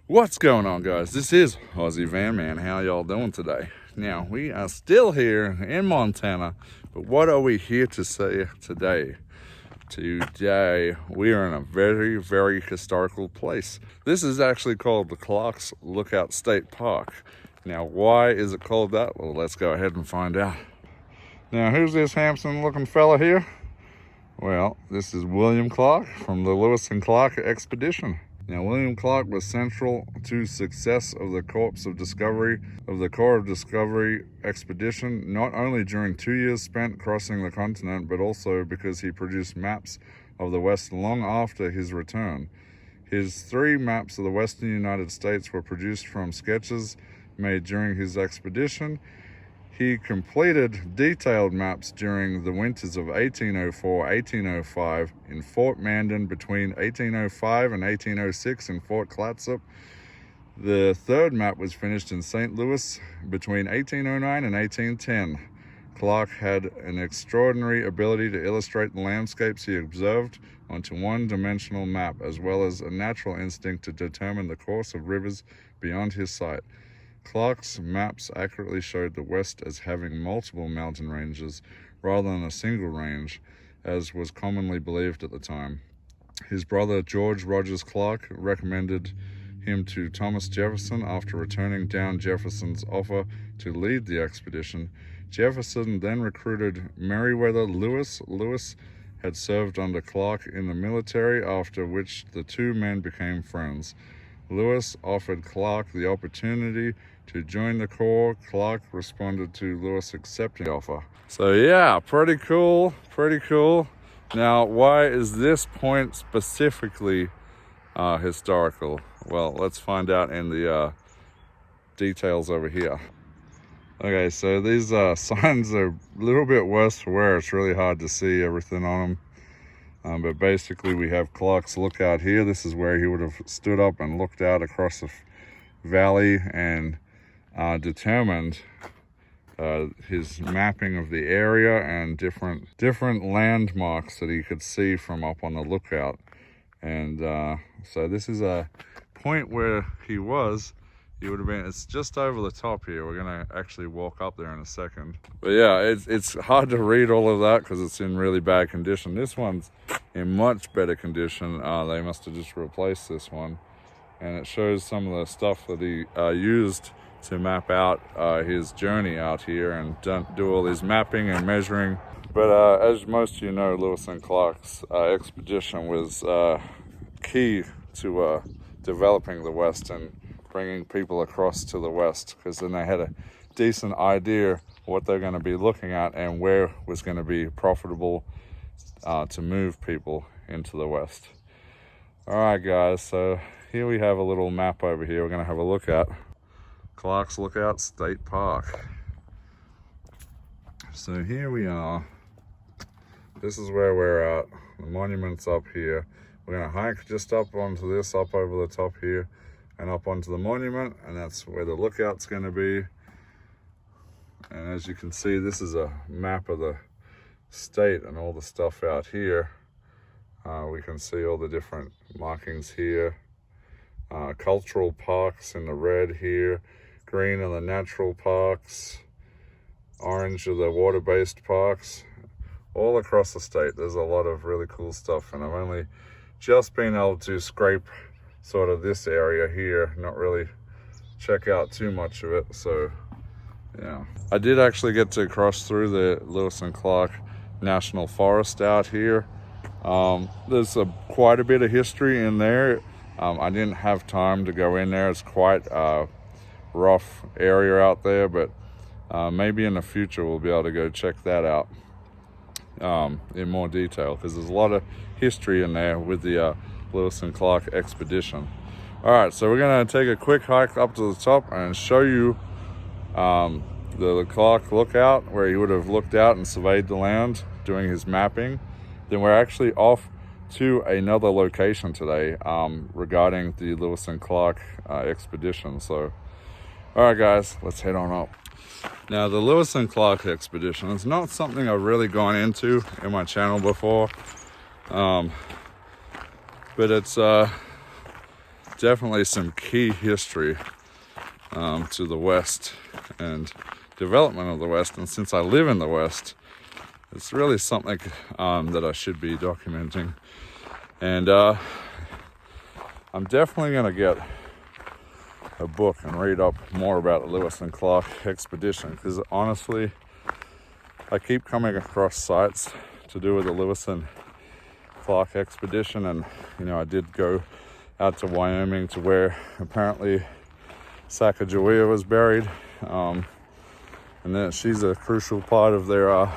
What's going on, guys? This is Aussie Van Man. How y'all doing today? Now, we are still here in Montana, but what are we here to say today? Today, we are in a very, very historical place. This is actually called the Clark's Lookout State Park. Now, why is it called that? Well, let's go ahead and find out. Now, who's this handsome-looking fella here? Well, this is William Clark from the Lewis and Clark expedition. Now, William Clark was central to success of the Corps of Discovery expedition, not only during 2 years spent crossing the continent, but also because he produced maps of the West long after his return. His 3 maps of the western United States were produced from sketches made during his expedition. He completed detailed maps during the winters of 1804-1805 in Fort Mandan between 1805 and 1806 in Fort Clatsop. The 3rd map was finished in St. Louis between 1809 and 1810. Clark had an extraordinary ability to illustrate the landscapes he observed onto one-dimensional map, as well as a natural instinct to determine the course of rivers beyond his sight. Clark's maps accurately showed the West as having multiple mountain ranges rather than a single range, as was commonly believed at the time. His brother George Rogers Clark recommended him to Thomas Jefferson after returning down Jefferson's offer to lead the expedition. Jefferson then recruited Meriwether Lewis. Lewis had served under Clark in the military, after which the two men became friends. Lewis offered Clark the opportunity to join the Corps. Clark responded to Lewis accepting the offer. So yeah, pretty cool. Now, why is this point specifically historical? Well, let's find out in the details over here. Okay, so these signs are a little bit worse for wear. It's really hard to see everything on them. But basically, we have Clark's Lookout here. This is where he would have stood up and looked out across the valley and determined his mapping of the area and different landmarks that he could see from up on the lookout. And so this is a point where he was. He would have been, it's just over the top here. We're gonna actually walk up there in a second. But yeah, it's hard to read all of that because it's in really bad condition. This one's in much better condition. They must have just replaced this one. And it shows some of the stuff that he used to map out his journey out here and do all his mapping and measuring. But as most of you know, Lewis and Clark's expedition was key to developing the West and bringing people across to the West, because then they had a decent idea what they're going to be looking at and where was going to be profitable to move people into the West. All right, guys, so here we have a little map over here we're going to have a look at. Clark's Lookout State Park. So here we are. This is where we're at. The monument's up here. We're going to hike just up onto this, up over the top here, and up onto the monument, and that's where the lookout's going to be. And as you can see, this is a map of the state and all the stuff out here. We can see all the different markings here. Cultural parks in the red here, green are the natural parks, orange are the water-based parks. All across the state, there's a lot of really cool stuff, and I've only just been able to scrape sort of this area here, not really check out too much of it. So yeah, I did actually get to cross through the Lewis and Clark National Forest out here. There's quite a bit of history in there. I didn't have time to go in there. It's quite a rough area out there, but maybe in the future we'll be able to go check that out in more detail, because there's a lot of history in there with the Lewis and Clark expedition. All right, so we're gonna take a quick hike up to the top and show you the Clark Lookout, where he would have looked out and surveyed the land doing his mapping. Then we're actually off to another location today regarding the Lewis and Clark expedition. So all right, guys, let's head on up. Now, the Lewis and Clark expedition is not something I've really gone into in my channel before, but it's definitely some key history to the West and development of the West. And since I live in the West, it's really something that I should be documenting. And I'm definitely going to get a book and read up more about the Lewis and Clark expedition, because honestly, I keep coming across sites to do with the Lewis and Clark expedition. And I did go out to Wyoming to where apparently Sacagawea was buried, and then she's a crucial part of their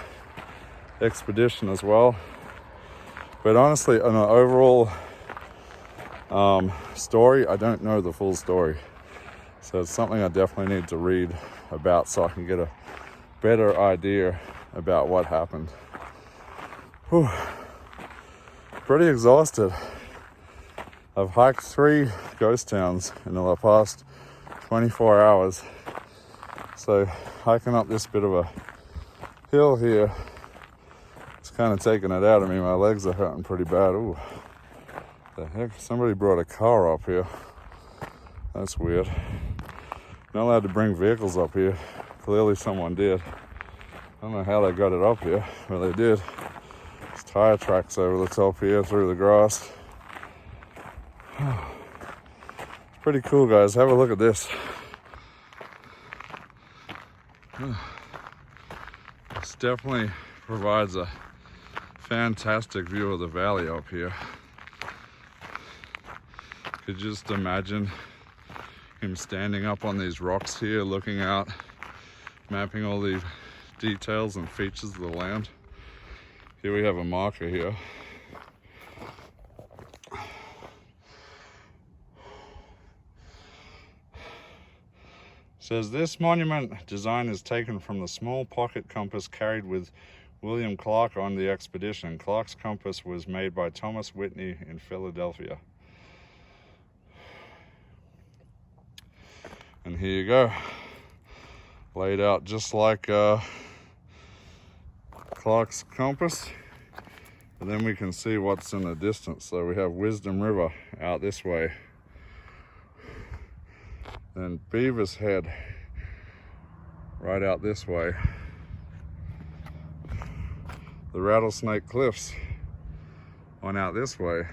expedition as well. But honestly, on an overall story, I don't know the full story, so it's something I definitely need to read about so I can get a better idea about what happened. Whew. Pretty exhausted. I've hiked 3 ghost towns in the past 24 hours. So hiking up this bit of a hill here, it's kind of taking it out of me. My legs are hurting pretty bad. Ooh, the heck? Somebody brought a car up here. That's weird. Not allowed to bring vehicles up here. Clearly someone did. I don't know how they got it up here, but they did. There's tire tracks over the top here through the grass. Pretty cool, guys. Have a look at this. This definitely provides a fantastic view of the valley up here. Could just imagine him standing up on these rocks here, looking out, mapping all the details and features of the land. Here we have a marker here. Says this monument design is taken from the small pocket compass carried with William Clark on the expedition. Clark's compass was made by Thomas Whitney in Philadelphia. And here you go, laid out just like Clark's compass. And then we can see what's in the distance. So we have Wisdom River out this way. And Beaver's Head right out this way. The Rattlesnake Cliffs on out this way.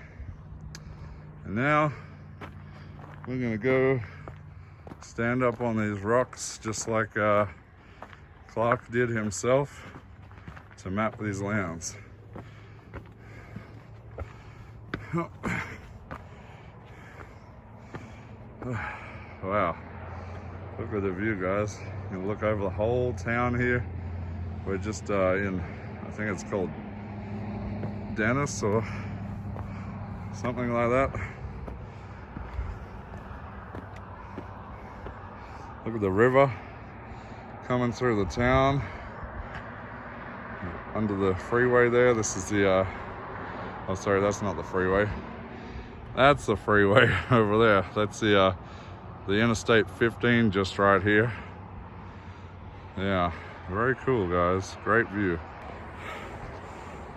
And now we're gonna go stand up on these rocks just like Clark did himself to map these lands. Wow, look at the view, guys. You can look over the whole town here. We're just in, I think it's called Dennis or something like that. Look at the river coming through the town under the freeway there. This is the oh sorry, that's not the freeway, that's the freeway over there. That's the Interstate 15 just right here. Yeah, very cool, guys. Great view.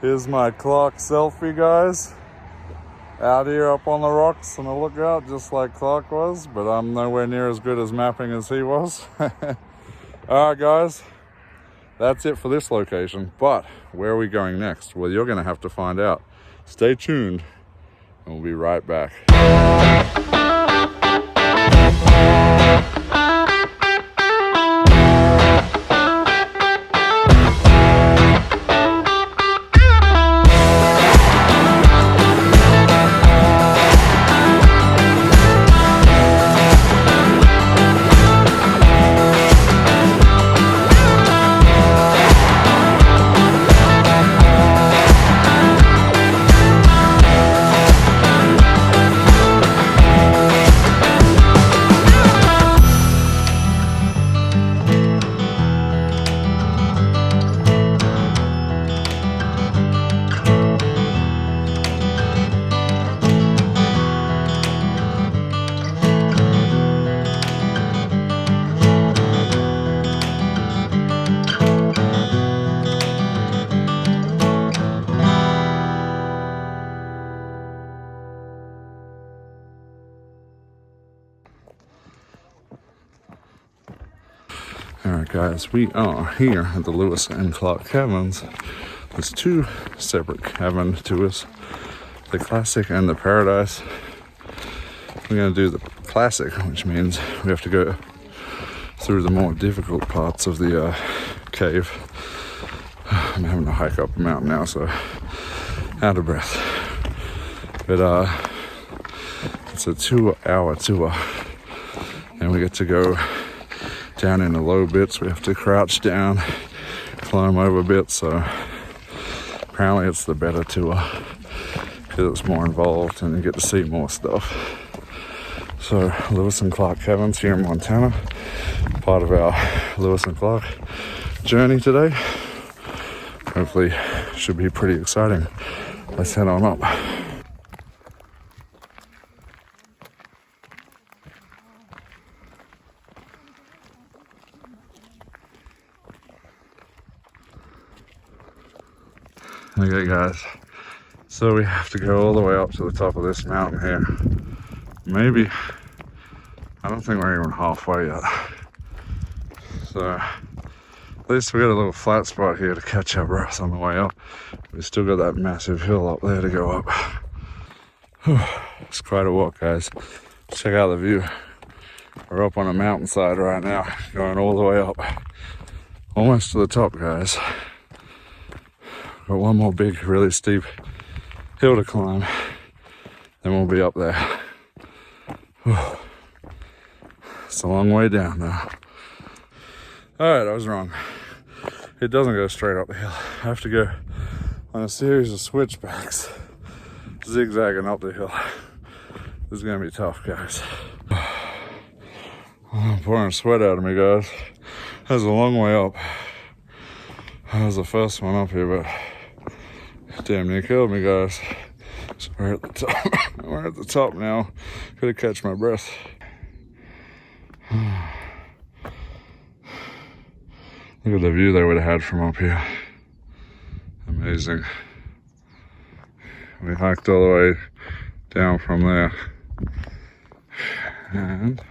Here's my Clark selfie, guys. Out here up on the rocks on the lookout, just like Clark was, but I'm nowhere near as good as mapping as he was. All right, guys, that's it for this location. But where are we going next? Well, you're going to have to find out. Stay tuned, and we'll be right back. Alright guys, we are here at the Lewis and Clark Caverns. There's two separate cavern tours, the Classic and the Paradise. We're going to do the Classic, which means we have to go through the more difficult parts of the cave. I'm having to hike up a mountain now, so out of breath. But it's a 2-hour tour, and we get to go down in the low bits. We have to crouch down, climb over bits, so apparently it's the better tour because it's more involved and you get to see more stuff. So Lewis and Clark Caverns here in Montana, part of our Lewis and Clark journey today. Hopefully should be pretty exciting. Let's head on up. Okay guys, so we have to go all the way up to the top of this mountain here. Maybe, I don't think we're even halfway yet. So at least we got a little flat spot here to catch our breath on the way up. We still got that massive hill up there to go up. Whew, it's quite a walk guys. Check out the view. We're up on a mountainside right now, going all the way up. Almost to the top guys. Got one more big, really steep hill to climb, then we'll be up there. Whew. It's a long way down now. Alright, I was wrong. It doesn't go straight up the hill. I have to go on a series of switchbacks, zigzagging up the hill. This is gonna be tough, guys. I'm pouring sweat out of me, guys. That's a long way up. That was the first one up here, but damn near killed me, guys. So we're at the top. We're at the top now. Gotta catch my breath. Look at the view they would have had from up here. Amazing. We hiked all the way down from there. And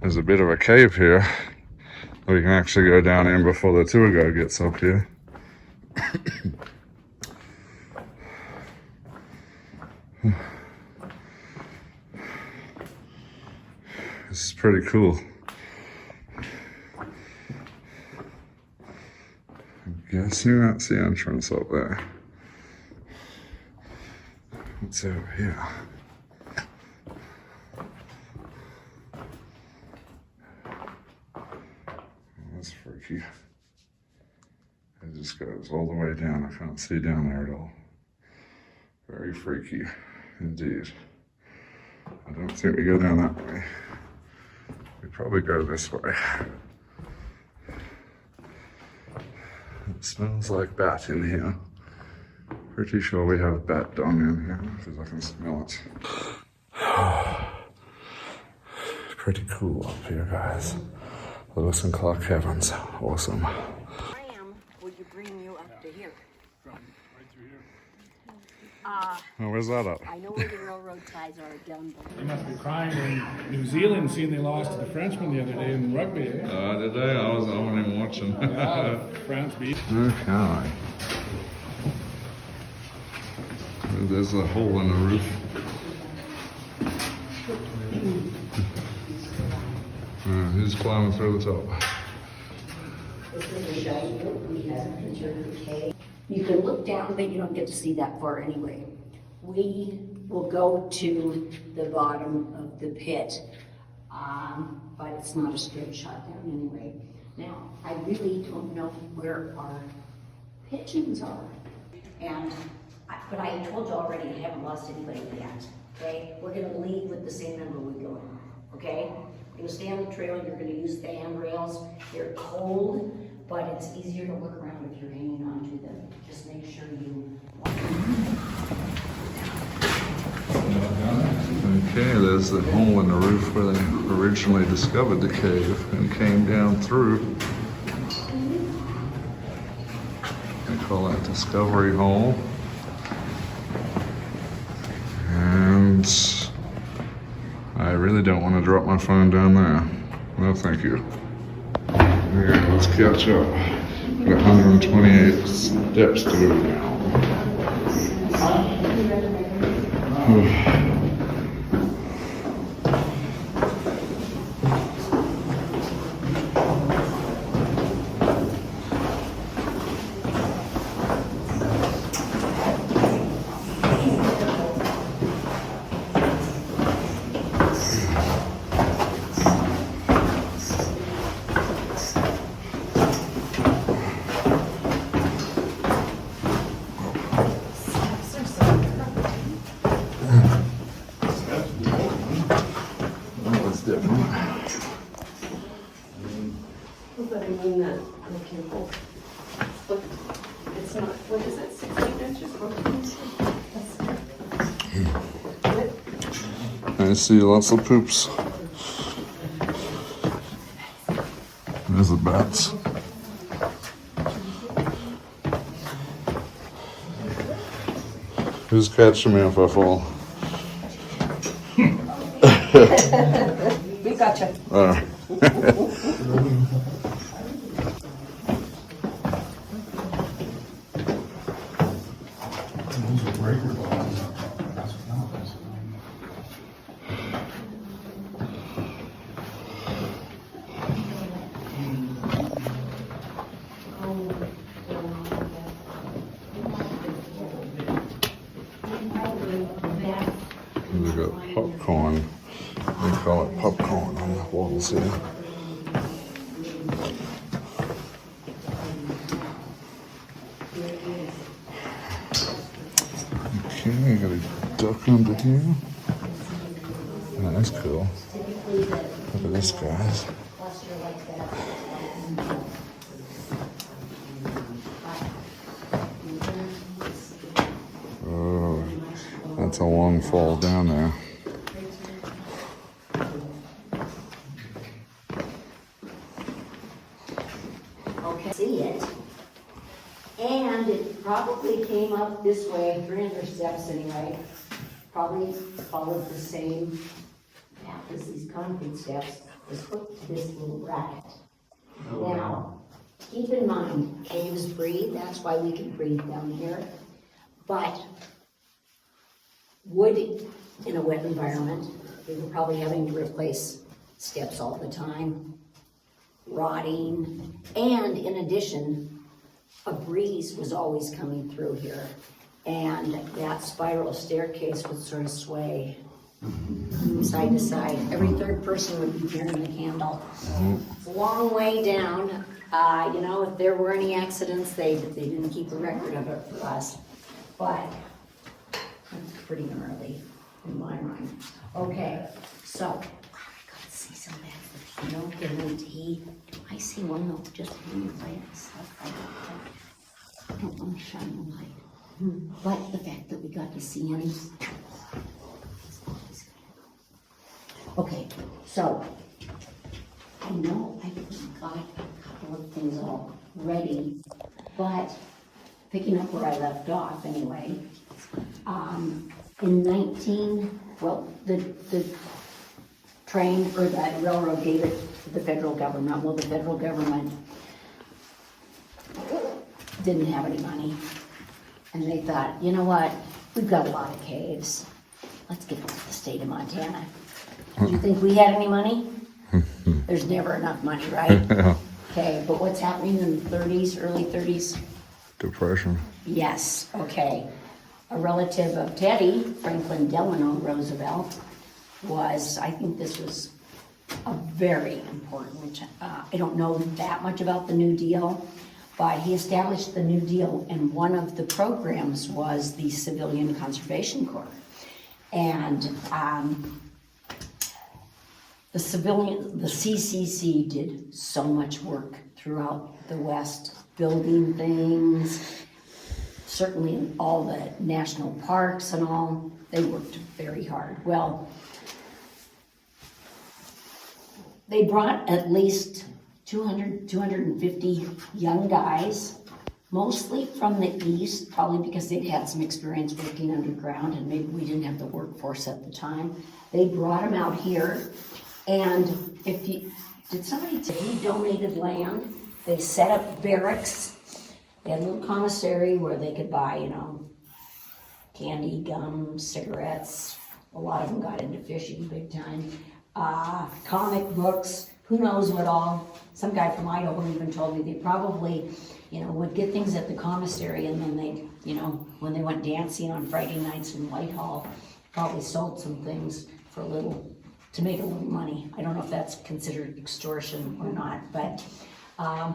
there's a bit of a cave here. We can actually go down in before the tour guide gets up here. This is pretty cool. I'm guessing that's the entrance up there. What's over here? That's freaky. It just goes all the way down. I can't see down there at all. Very freaky indeed. I don't think we go down that way. We probably go this way. It smells like bat in here. Pretty sure we have bat dung in here because I can smell it. Pretty cool up here, guys. Lewis and Clark Caverns, awesome. Would you bring you up to here? From right through here. Oh, where's that up? I know where the railroad ties are down there. They must be crying in New Zealand, seeing they lost to the Frenchmen the other day in rugby. Eh? Did they? I wasn't even watching. Yeah, France beat. Okay. There's a hole in the roof. He's climbing through the top. You can look down, but you don't get to see that far anyway. We will go to the bottom of the pit, but it's not a straight shot down anyway. Now, I really don't know where our pigeons are. But I told you already, I haven't lost anybody yet, okay? We're gonna leave with the same number we go in, okay? We're gonna stay on the trail, you're gonna use the handrails. They're cold, but it's easier to look around if you're hanging on to them. Just make sure you... Okay, there's the hole in the roof where they originally discovered the cave and came down through. They call that Discovery Hole. And I really don't want to drop my phone down there. No, thank you. Okay, let's catch up. Got 128 steps to go now. That's different. But I mean that, okay, well, look, it's not, what is it, 16 inches, 14 inches? I see lots of poops. There's the bats. Who's catching me if I fall? We gotcha. We got popcorn. They call it popcorn on the walls here. Okay, got a duck under here. Oh, that's cool. Look at this, guys. Oh, that's a long fall down there. Okay, see it. And it probably came up this way, 300 steps anyway. Probably followed the same path as these concrete steps, was hooked to this little bracket. Now, keep in mind, caves breathe, that's why we can breathe down here. But wood in a wet environment, we were probably having to replace steps all the time, rotting, and in addition, a breeze was always coming through here. And that spiral staircase would sort of sway side to side. Every third person would be carrying a candle. It's a long way down. You know, if there were any accidents, they didn't keep a record of it for us. But it's pretty gnarly in my mind. Okay, so, wow, I gotta see some bad. No guarantee. Do I see one though? Just hanging by itself. I don't want to shine the light. But the fact that we got to see him. Okay, so I know I got a couple of things all ready, but picking up where I left off anyway, in the train or the railroad gave it to the federal government. Well, the federal government didn't have any money. And they thought, you know what, we've got a lot of caves. Let's give it to the state of Montana. Do you think we had any money? There's never enough money, right? Okay, but what's happening in the 30s, early 30s? Depression. Yes, okay. A relative of Teddy, Franklin Delano Roosevelt, was, I think this was a very important, I don't know that much about the New Deal, but he established the New Deal, and one of the programs was the Civilian Conservation Corps. And the CCC did so much work throughout the West, building things, certainly in all the national parks and all. They worked very hard. Well, they brought at least 250 young guys, mostly from the East, probably because they'd had some experience working underground and maybe we didn't have the workforce at the time. They brought them out here And did somebody tell you, donated land? They set up barracks. They had a little commissary where they could buy, candy, gum, cigarettes. A lot of them got into fishing big time. Comic books, who knows what all. Some guy from Idaho even told me they probably, would get things at the commissary, and then they, when they went dancing on Friday nights in Whitehall, probably sold some things for to make a little money. I don't know if that's considered extortion or not, but, I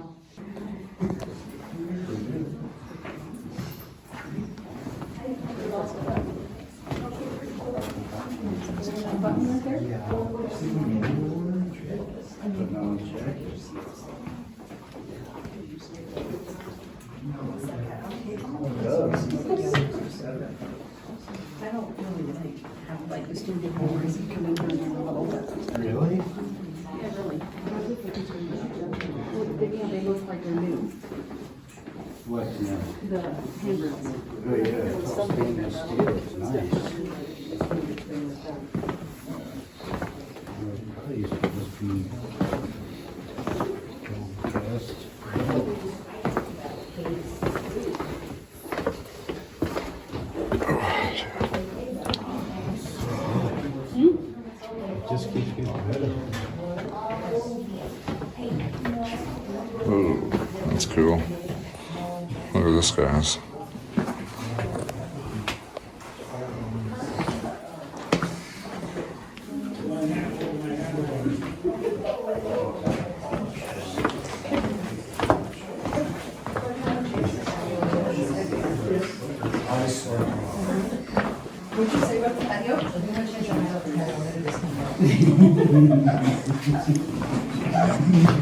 don't really have the student boards come in here and a little bit. Really? Yeah, really. They look like they're new. What, yeah. The handles. Oh, yeah, it's all stainless steel, it's nice. Probably used to just be cast. It just keeps getting better. Ooh, that's cool. Look at this, guys. What'd you say about the patio?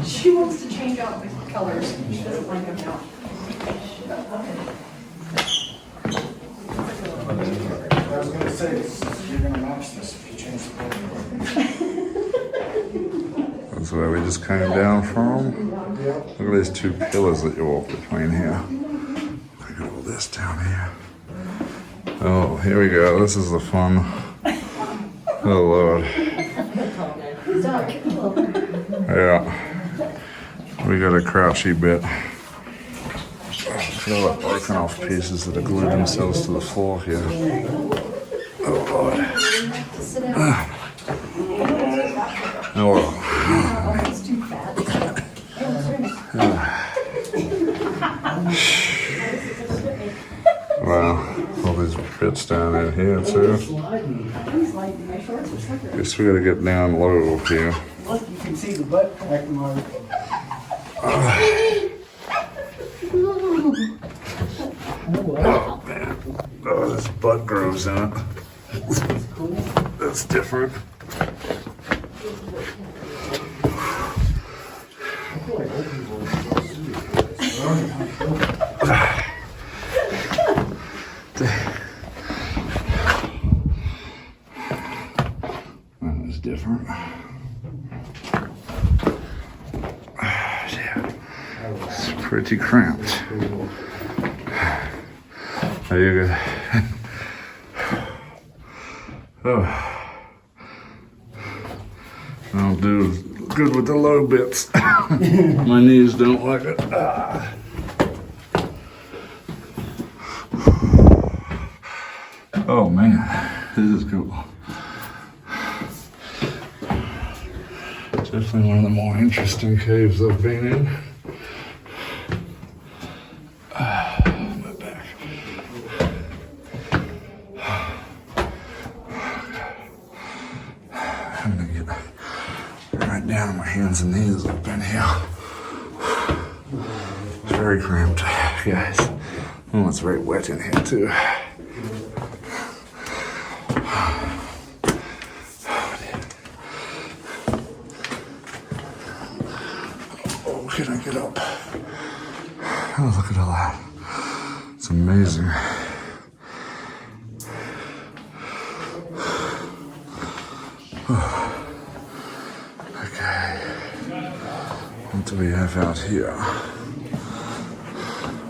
She wants to change out the colors. She doesn't like them now. I was gonna say, you're gonna match this if you change the color. That's where we just came down from. Look at these two pillars that you walk between here. Look at all this down here. Oh, here we go. This is the fun. Oh, Lord. Yeah. We got a crouchy bit. Look at all the broken off pieces that have glued themselves to the floor here. Oh, Lord. Oh, well. Wow, all these bits down in here too. Guess we gotta get down low here. Look, you can see the butt crack mark. Oh man, oh, there's butt grooves in it. That's different. That is different. Yeah, it's pretty cramped. Are you good? Oh, I'll do good with the low bits. My knees don't like it. Ah. Oh man, this is cool. Definitely one of the more interesting caves I've been in. My back. I'm gonna get right down on my hands and knees up in here. It's very cramped, guys. Oh, it's very wet in here too. Can I get up? Oh, look at all that. It's amazing. Okay. What do we have out here?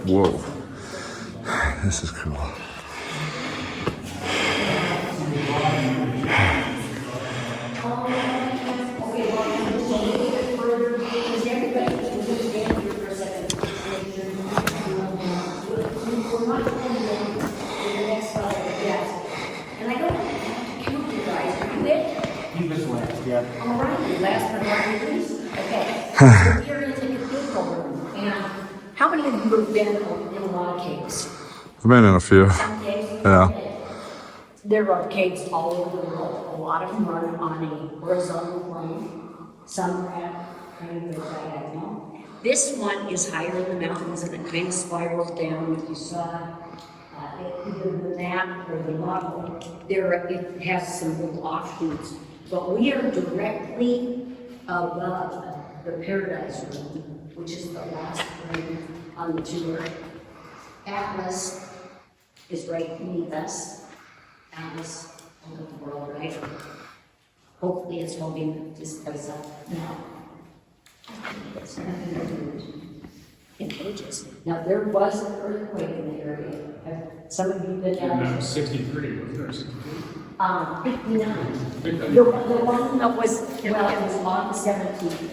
Whoa. This is cool. Last but not least, okay. So you're in the cathedral room, and how many of you have been in a lot of caves? I've been in a few. Some caves? Yeah. There are caves all over the world. A lot of them are on a horizontal plane. Some are at kind of a diagonal. This one is higher in the mountains and it kind of spirals down. If you saw either the map or the model, it has some little offshoots. But we are directly above the Paradise Room, which is the last room on the tour. Atlas is right beneath us. Atlas of the world, right? Hopefully it's holding this place up now. It's not gonna do it in ages. Now, there was an earthquake in the area. Have some of you been down there? No, 63, wasn't there 63? 59. The one that was, well, it was on the 17th.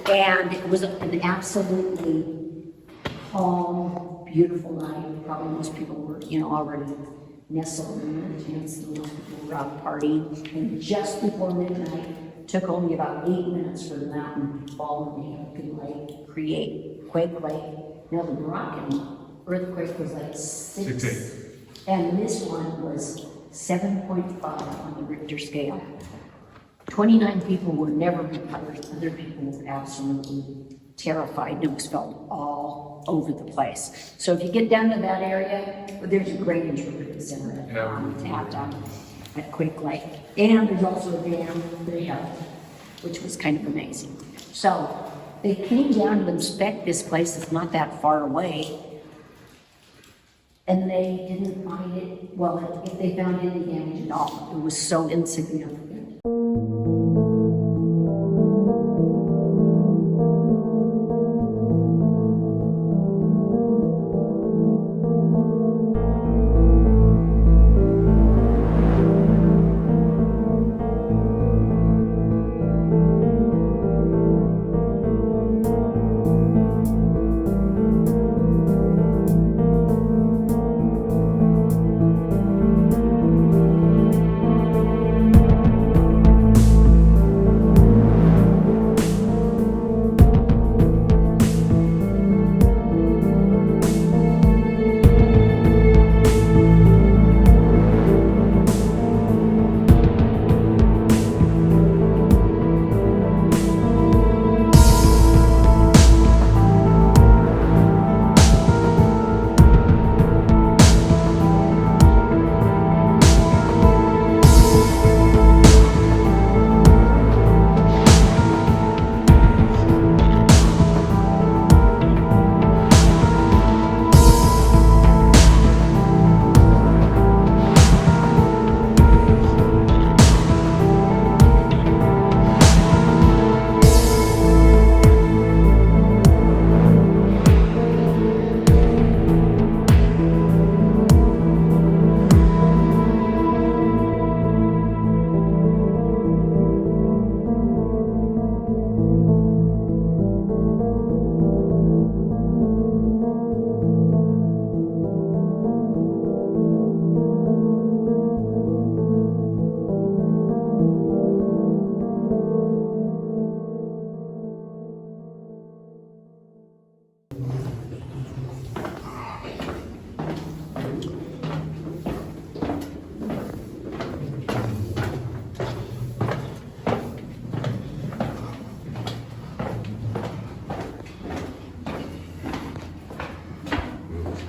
And it was an absolutely calm, beautiful night. Probably most people were, already nestled in their tents, and most people were out partying. And just before midnight, took only about 8 minutes for the mountain to fall and the Hampton Lake, create quake lake. Now the Moroccan earthquake was like 6, and this one was 7.5 on the Richter scale. 29 people were never recovered. Other people were absolutely terrified. It was felt all over the place. So if you get down to that area, there's a great interpretive center at Quake Lake. And there's also a dam there, which was kind of amazing. So they came down to inspect this place. It's not that far away. And they didn't find it, well, if they found any damage at all, it was so insignificant.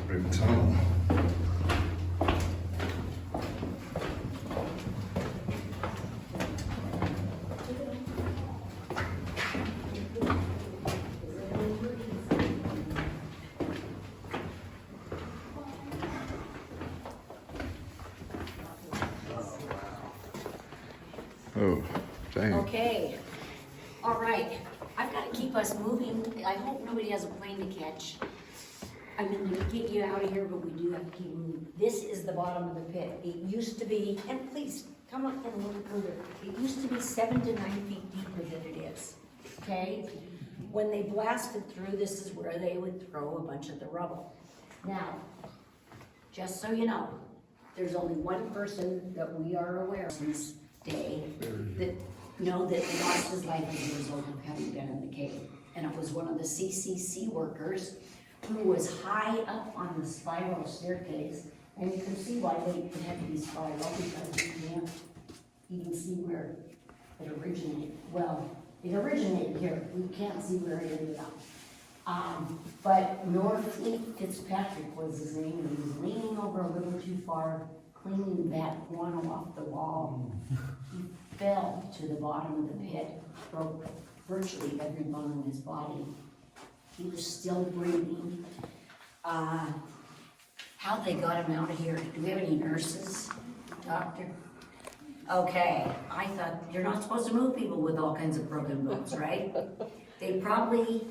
Big tunnel. Oh, dang. Okay, all right. I've got to keep us moving. I hope nobody has a plane to catch. I'm going to get you out of here, but we do have to keep moving. This is the bottom of the pit. It used to be, and please come up and a little further. It used to be 7 to 9 feet deeper than it is. Okay? When they blasted through, this is where they would throw a bunch of the rubble. Now, just so you know, there's only one person that we are aware of this day that know that he lost his life as a result of having been in the cave. And it was one of the CCC workers who was high up on the spiral staircase. And you can see why they had to be spiral, because you can't even see where it originated. Well, it originated here, we can't see where it ended up. But Norfleet Fitzpatrick was his name, and he was leaning over a little too far, cleaning that guano off the wall. He fell to the bottom of the pit, broke virtually every bone in his body. He was still breathing. How they got him out of here? Do we have any nurses, doctor? Okay, I thought, you're not supposed to move people with all kinds of broken bones, right? They probably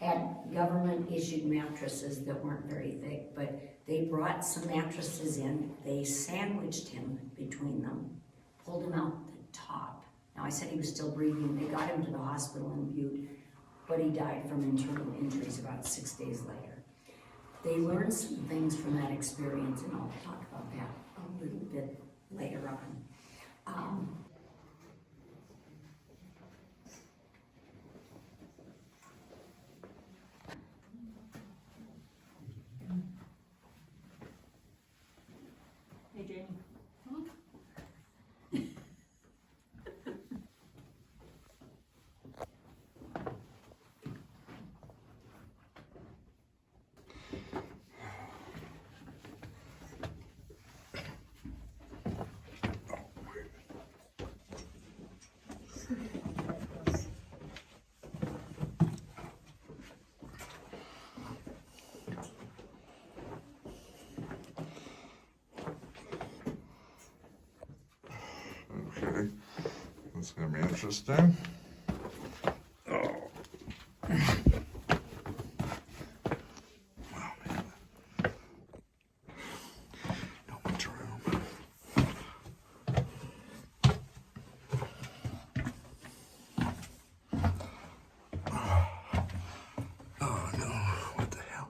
had government-issued mattresses that weren't very thick, but they brought some mattresses in, they sandwiched him between them, pulled him out the top. Now, I said he was still breathing. They got him to the hospital in Butte, but he died from internal injuries about 6 days later. They learned some things from that experience, and I'll talk about that a little bit later on. Hey, Jamie. Okay, that's gonna be interesting. Oh. Wow, man. Not much room. Oh no, what the hell?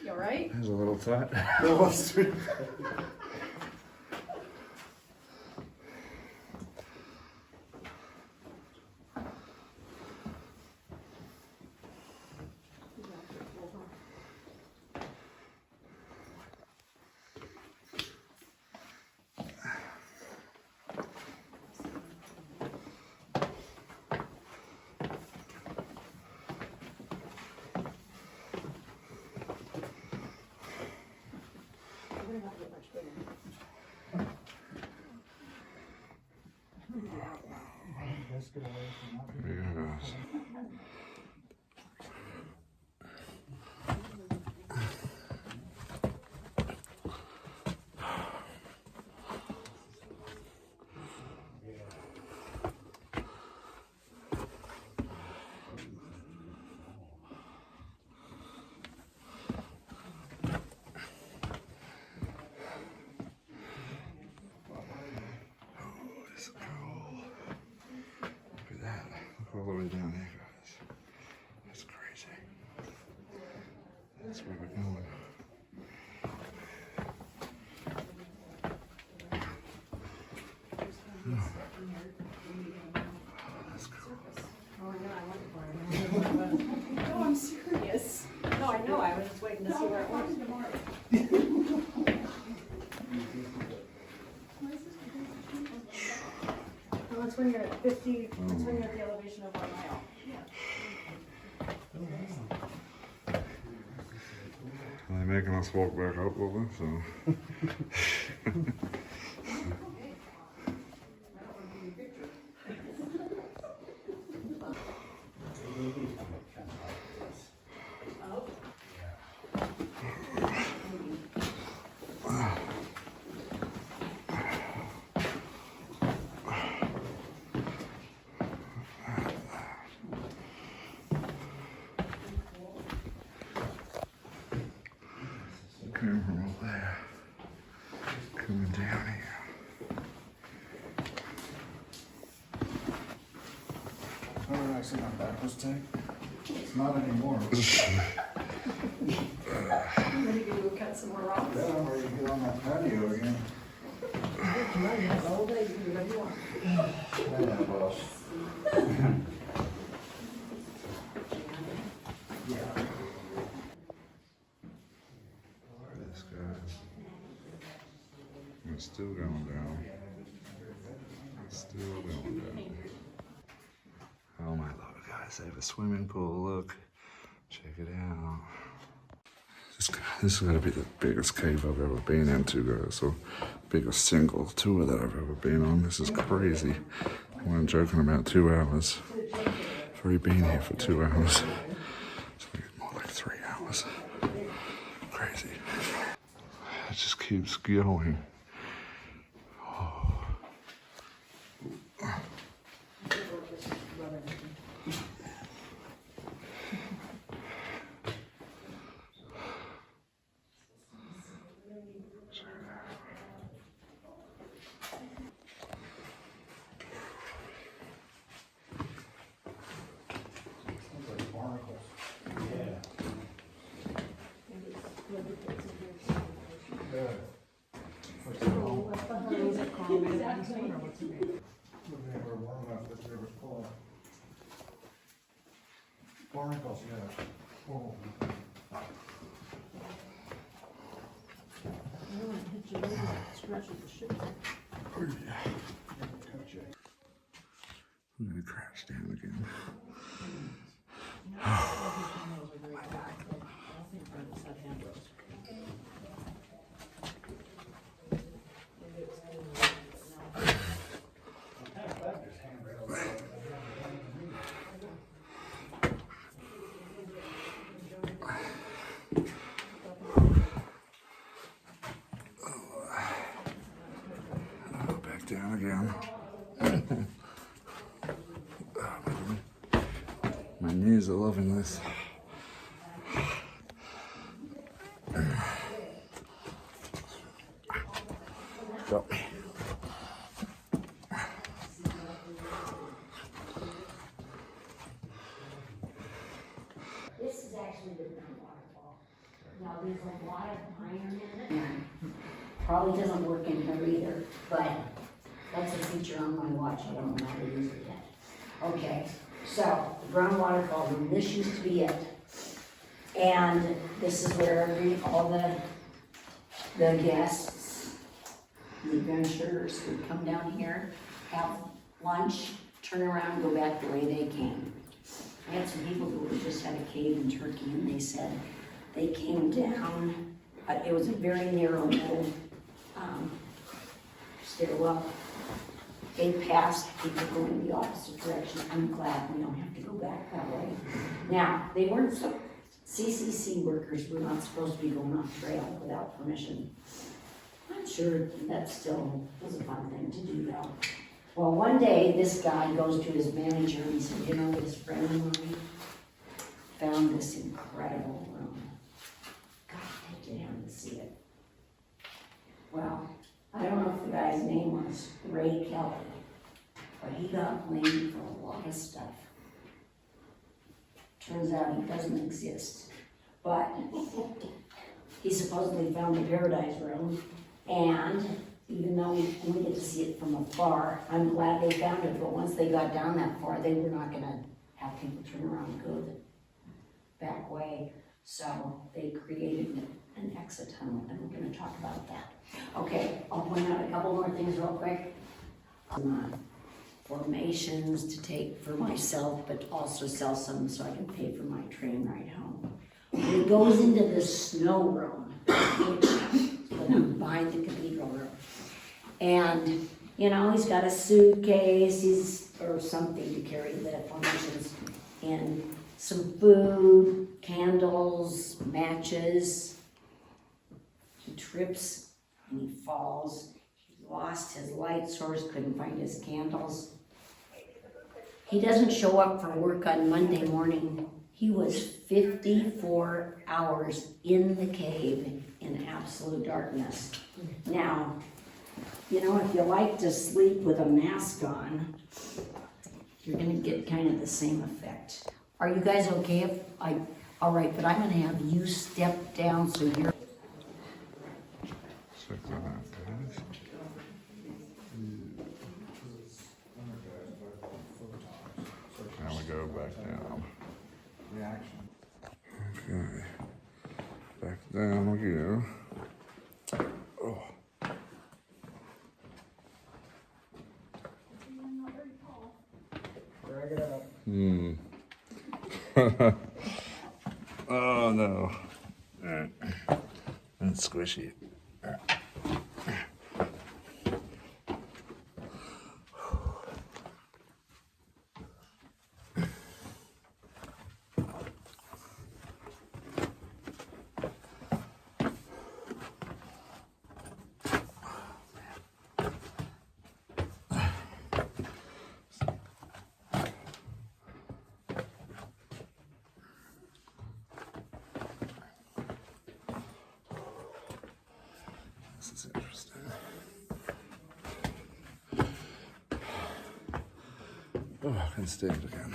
You all right? There's a little tight. Yes. It's cool. Look at that. Look all the way down there, guys. That's crazy. That's where we're going. That's cool. Oh, I know, I went for it. No, I'm serious. No, I know, I was just waiting to see where it was. Well, that's when you're at 50, that's when you're at the elevation of 1 mile. They're making us walk back up, will they? So. came from up there. Coming down here. Oh, did I see my back was tape? It's not anymore. I'm ready to go cut some more rocks. Yeah, I'm ready to get on that patio again. All day, you can do whatever you want. Yeah, boss. This guy. It's still going down. It's still going down. Oh my lord, guys, they have a swimming pool, look. Check it out. This has got to be the biggest cave I've ever been into, guys. So, biggest single tour that I've ever been on. This is crazy. I wasn't joking about 2 hours. I've already been here for 2 hours. It's more like 3 hours. Crazy. It just keeps going. They were warm enough that they were full. Barnacles, yeah. Oh. I'm gonna crash down again. Back down again. My knees are loving this. Got me. This is actually the ground waterfall. Now, there's a lot of iron in it. Probably doesn't work in here either, but that's a feature on my watch. I don't know how to use it yet. Okay, so the ground waterfall, and this used to be it. And this is where all the guests, the adventurers would come down here, have lunch, turn around, go back the way they came. I had some people who just had a cave in Turkey, and they said they came down, it was a very narrow little stairwell. They passed people going the opposite direction. I'm glad we don't have to go back that way. Now, they weren't so, CCC workers were not supposed to be going off trail without permission. I'm sure that still was a fun thing to do though. Well, one day, this guy goes to his manager and he said, you know, this friend of mine found this incredible room. God, take your hand to see it. Well, I don't know if the guy's name was Ray Kelly, but he got blamed for a lot of stuff. Turns out he doesn't exist, but he supposedly found the Paradise Room, and even though we only get to see it from afar, I'm glad they found it, but once they got down that far, they were not gonna have people turn around and go the back way. So they created an exit tunnel, and we're gonna talk about that. Okay, I'll point out a couple more things real quick. Formations to take for myself, but also sell some so I can pay for my train ride home. When it goes into the snow room, which behind the cathedral room. And, you know, he's got a suitcase, or something to carry the formations in, some food, candles, matches. He trips and he falls. He lost his light source, couldn't find his candles. He doesn't show up for work on Monday morning He was 54 hours in the cave in absolute darkness. Now, you know, if you like to sleep with a mask on, you're gonna get kind of the same effect. Are you guys okay if all right, but I'm gonna have you step down so you're. Check that out, guys. Now we go back down. Reaction. Okay. Back down we go. Oh. Drag it out. Oh no. Alright. That's squishy. This is interesting. Oh, I can stand again.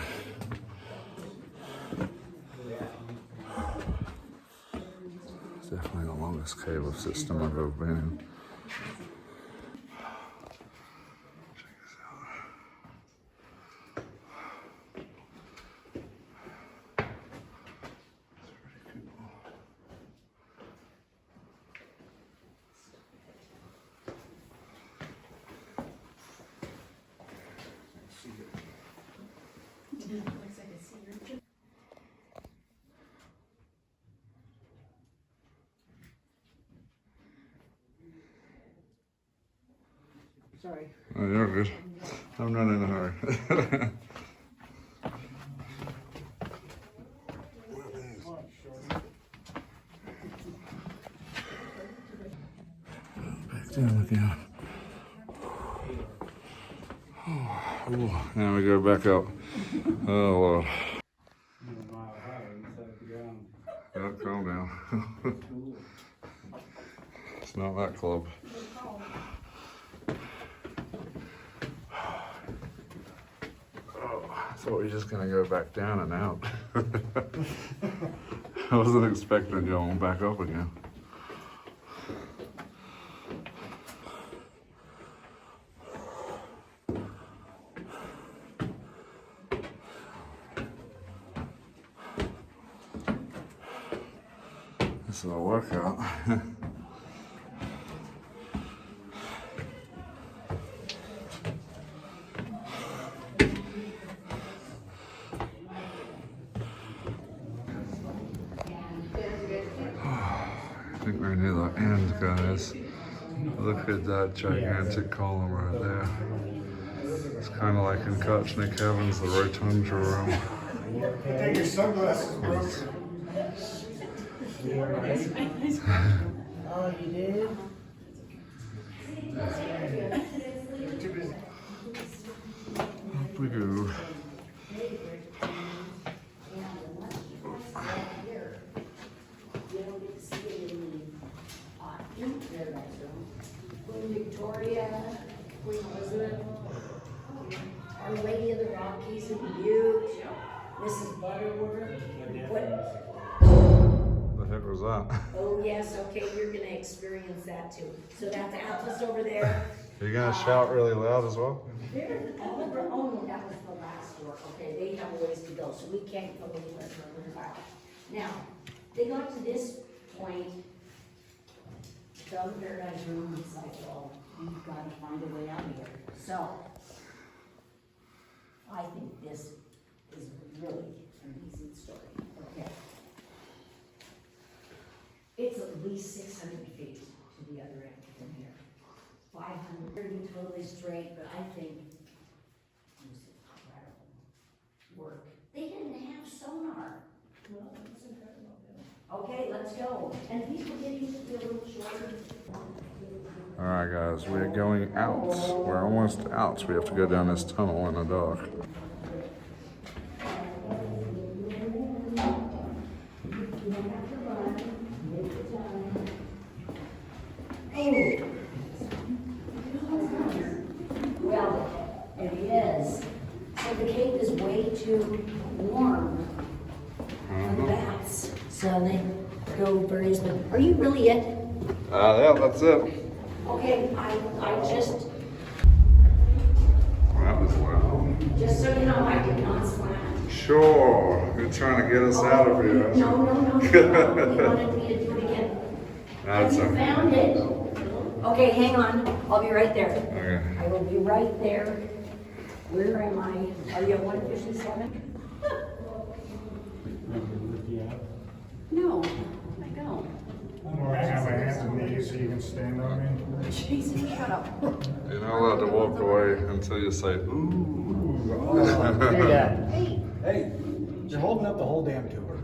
It's definitely the longest cave of system I've ever been in. Check this out. It's pretty cool. Sorry. Oh, you're good. I'm not in a hurry. Back down again. Oh, now we go back up. Oh Lord. Yeah, calm down. It's not that club. I thought we were just gonna go back down and out. I wasn't expecting going back up again. This is a workout. I think we're near the end, guys. Look at that gigantic column right there. It's kind of like in Caverns, the rotunda room. Take your sunglasses, bro. Oh, you did? Too busy. Up we go. Queen Victoria, Queen Elizabeth, Our Lady of the Rockies in Butte, Mrs. Butterworth. The heck was that? Oh yes, okay, you're gonna experience that too. So that's Atlas over there. Are you gonna shout really loud as well? There, oh no, that was the last door. Okay, they have a ways to go, so we can't go anywhere further back. Now, they got to this point. Some paradise room, it's like, well, we've got to find a way out of here. So, I think this is really an easy story, okay? It's at least 600 feet to the other end from here. 500, pretty totally straight, but I think it was incredible work. They didn't have sonar. Well, it's incredible. Okay, let's go. And people getting to be a little shorter. All right, guys, we're going out. We're almost out. We have to go down this tunnel in the dark. Well, it is. So the cave is way too warm for the bats. So they go various, but are you really it? Yeah, that's it. Okay, I just, That was loud. just so you know, I did not slam. Sure, you're trying to get us out of here. No, you wanted me to do it again. That's You okay. found it. Okay, hang on, I'll be right there. Okay. I will be right there. Where am I? Are you at 157? No, I don't. Or I have my hands and knees so you can stand on me. Jesus, shut up. You're not allowed to walk away until you say, ooh. Hey, Dad. Hey, you're holding up the whole damn tour.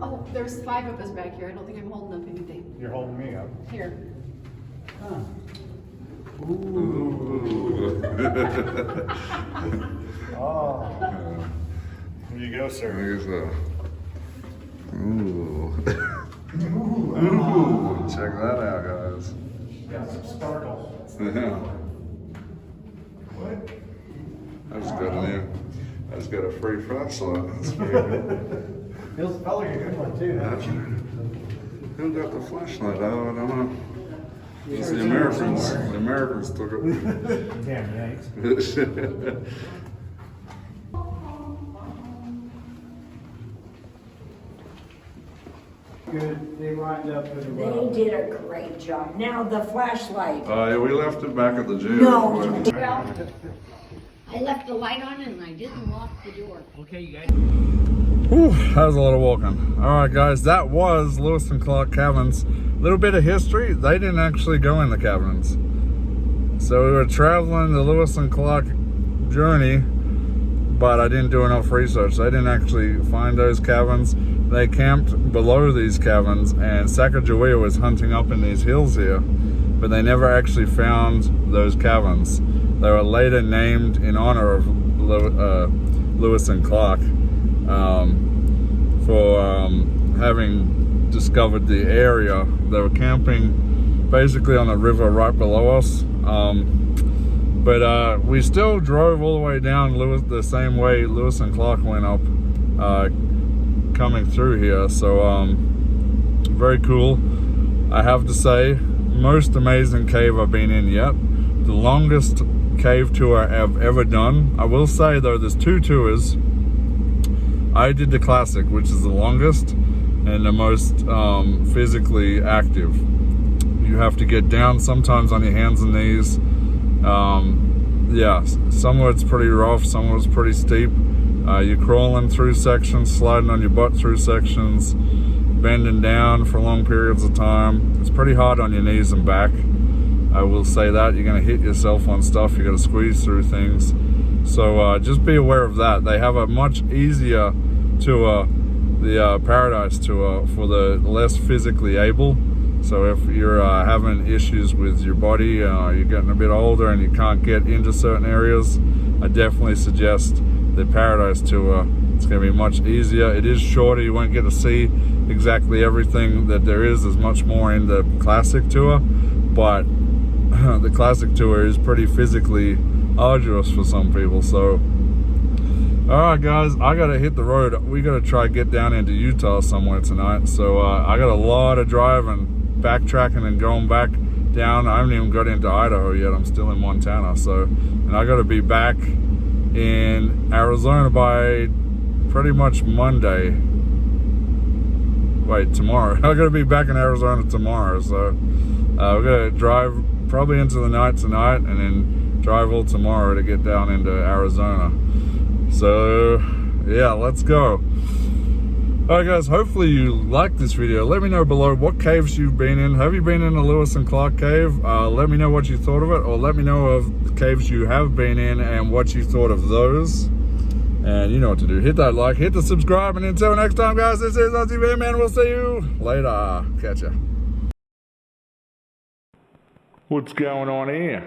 Oh, there's 5 of us back here. I don't think I'm holding up anything. You're holding me up. Here. Ooh. Oh. Here you go, sir. Here's a, ooh. Ooh. Check that out, guys. Got some sparkle. Yeah. What? That's good news. I just got a free flashlight. That's pretty good. Feels felt like a good one too. That's right. Who got the flashlight? Oh, I don't know. It's the Americans. The Americans took it. Damn Yanks. Good. They lined up pretty well. They did a great job. Now the flashlight. Yeah, we left it back at the gym. No, well, I left the light on and I didn't lock the door. Whew, that was a lot of walking. All right, guys, that was Lewis and Clark Caverns. Little bit of history. They didn't actually go in the caverns. So we were traveling the Lewis and Clark journey, but I didn't do enough research. They didn't actually find those caverns. They camped below these caverns, and Sacagawea was hunting up in these hills here, but they never actually found those caverns. They were later named in honor of Lewis and Clark for having discovered the area. They were camping basically on the river right below us. But we still drove all the way down the same way Lewis and Clark went up, coming through here. So very cool. I have to say, most amazing cave I've been in yet. The longest cave tour I've ever done. I will say though, there's 2 tours. I did the classic, which is the longest and the most physically active. You have to get down sometimes on your hands and knees. Yeah, some of it's pretty rough, some of it's pretty steep. You're crawling through sections, sliding on your butt through sections, bending down for long periods of time. It's pretty hard on your knees and back. I will say that. You're going to hit yourself on stuff. You're going to squeeze through things. So just be aware of that. They have a much easier tour, the Paradise tour, for the less physically able. So if you're having issues with your body, you're getting a bit older and you can't get into certain areas, I definitely suggest the Paradise tour. It's going to be much easier. It is shorter. You won't get to see exactly everything that there is. There's much more in the Classic tour, but the Classic tour is pretty physically arduous for some people. So alright guys, I gotta hit the road. We gotta try to get down into Utah somewhere tonight. So I got a lot of driving, backtracking and going back down. I haven't even got into Idaho yet. I'm still in Montana. So, and I gotta be back in Arizona by pretty much Monday. Wait, tomorrow. I gotta be back in Arizona tomorrow. So we're gonna drive probably into the night tonight and then drive all tomorrow to get down into Arizona. So yeah, let's go. Alright guys, hopefully you liked this video. Let me know below what caves you've been in. Have you been in a Lewis and Clark cave? Let me know what you thought of it, or let me know of the caves you have been in and what you thought of those. And you know what to do. Hit that like, hit the subscribe, and until next time guys, this is Aussie Bearman. We'll see you later. Catch ya. What's going on here?